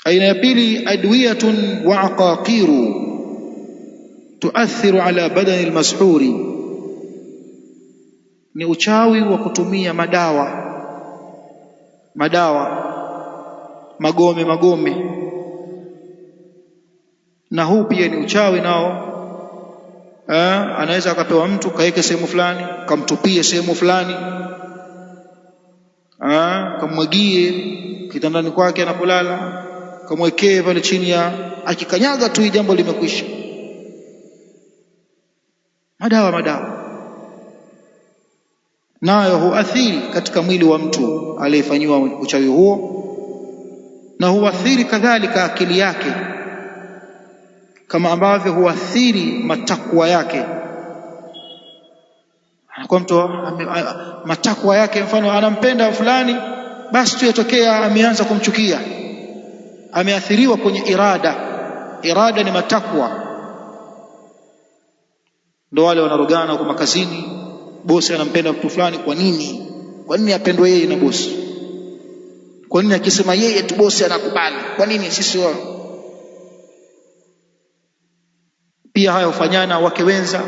Aina ya pili, adwiyatun wa aqaqiru tuathiru ala badani almashuri, ni uchawi wa kutumia madawa magome, na huu pia ni uchawi nao. Anaweza akapewa mtu kaeke sehemu fulani, kamtupie sehemu fulani, kamwagie kitandani kwake anapolala, kamwekee pale chini ya, akikanyaga tu hii jambo limekwisha. Madawa nayo huathiri katika mwili wa mtu aliyefanyiwa uchawi huo, na huathiri kadhalika akili yake, kama ambavyo huathiri matakwa yake. Kwa mtu matakwa yake, mfano anampenda fulani, basi tu yatokea ameanza kumchukia, ameathiriwa kwenye irada ni matakwa. Ndio wale wanarogana kwa makazini, bosi anampenda mtu fulani. Kwa nini apendwe yeye na bosi? Kwa nini akisema yeye tu bosi anakubali? Kwa nini sisi wao? Pia haya hufanyana wake wenza.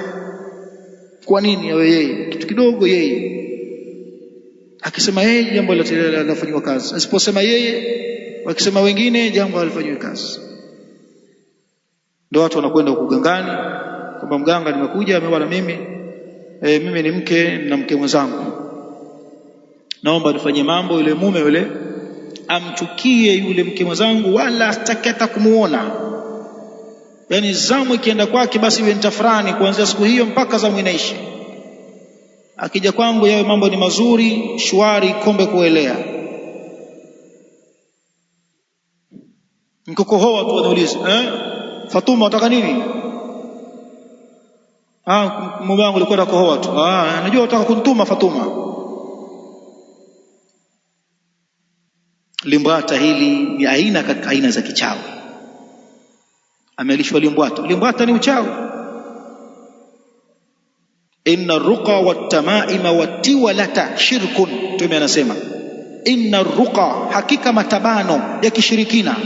Kwa nini awe yeye? Kitu kidogo yeye akisema yeye, jambo linafanywa kazi. Asiposema yeye, wakisema wengine, jambo halifanywi kazi. Ndio watu wanakwenda kugangani, kwamba mganga nimekuja ameona mimi ni mke na mke mwenzangu, naomba nifanye mambo. Yule mume yule amchukie yule mke mwenzangu, wala hataki hata kumuona. Yani zamu ikienda kwake, basi iwe nitafurani kuanzia siku hiyo mpaka zamu inaisha. Akija kwangu yawe mambo ni mazuri, shwari, kombe kuelea. Mkokohoa tu anauliza, Fatuma unataka nini? Mume wangu alikuwa anakohoa tu. Najua unataka kunituma Fatuma. Limbwata hili ni aina katika aina za kichawi. Amelishwa limbwata ni uchawi. Inna ruqa wattamaima wattiwalata shirkun, Mtume anasema inna ruqa, hakika matabano ya kishirikina,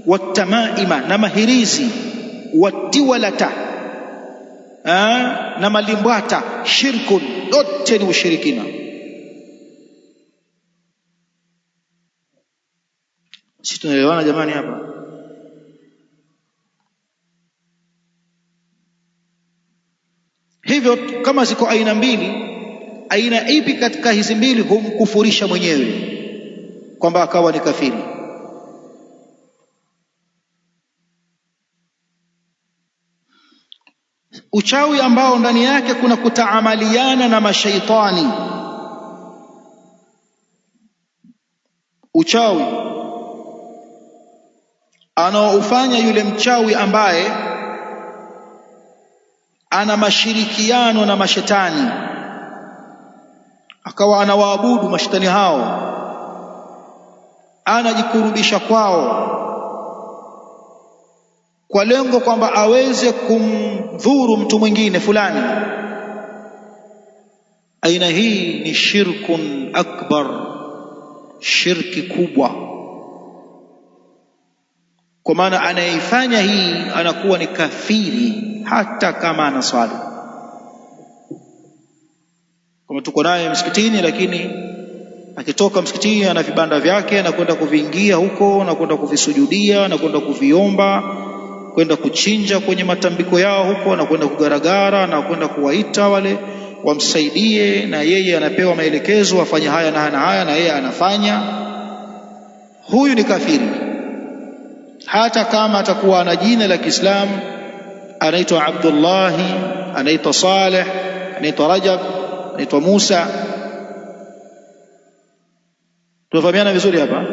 wattamaima, na mahirizi, wattiwalata, na malimbwata, shirkun, yote ni ushirikina. Sisi tunaelewana jamani hapa? Hivyo kama ziko aina mbili, aina ipi katika hizi mbili humkufurisha mwenyewe kwamba akawa ni kafiri? Uchawi ambao ndani yake kuna kutaamaliana na mashaitani, uchawi anaoufanya yule mchawi ambaye ana mashirikiano na mashetani, akawa anawaabudu mashetani hao, anajikurubisha kwao kwa lengo kwamba aweze kumdhuru mtu mwingine fulani. Aina hii ni shirkun akbar, shirki kubwa, kwa maana anayeifanya hii anakuwa ni kafiri hata kama anaswali. Kama tuko naye msikitini, lakini akitoka msikitini ana vibanda vyake, anakwenda kuviingia huko, anakwenda kuvisujudia, anakwenda kuviomba, kwenda kuchinja kwenye matambiko yao huko, anakwenda kugaragara, anakwenda kuwaita wale wamsaidie, na yeye anapewa maelekezo afanye haya na haya, na yeye anafanya. Huyu ni kafiri hata kama atakuwa ana jina la Kiislamu, anaitwa Abdullahi, anaitwa Saleh, anaitwa Rajab, anaitwa Musa. Tunafahamiana vizuri hapa?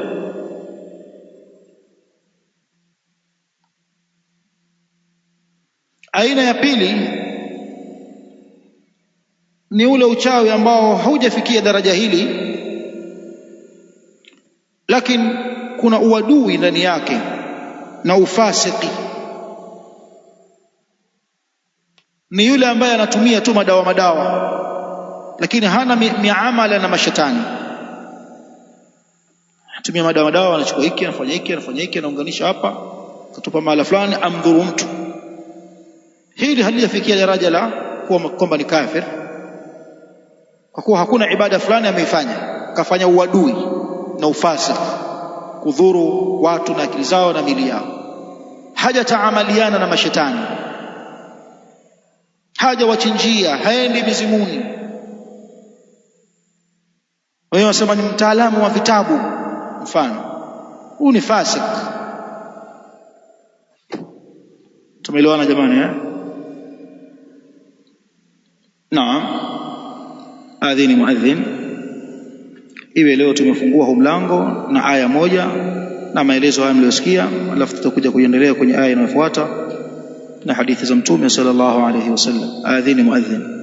Aina ya pili ni ule uchawi ambao haujafikia daraja hili, lakini kuna uadui ndani yake na ufasiki. Ni yule ambaye anatumia tu madawa, lakini hana miamala na mashetani, tumia madawa, anachukua hiki, anafanya hiki, anaunganisha hapa, katupa mahala fulani, amdhuru mtu. Hili halijafikia daraja la kwamba ni kafir, kwa kuwa hakuna ibada fulani ameifanya, kafanya uadui na ufasik, kudhuru watu na akili zao na mili yao. Haja taamaliana na mashetani, haja wachinjia, haendi mizimuni. Wewe unasema ni mtaalamu wa vitabu, mfano huu ni fasik. Tumeelewana jamani, eh? Naam, adhini muadhin. Iwe leo tumefungua huu mlango na aya moja na maelezo haya mliyosikia, alafu tutakuja kuendelea kwenye aya inayofuata na hadithi za Mtume sallallahu alayhi wasallam. Adhini muadhin.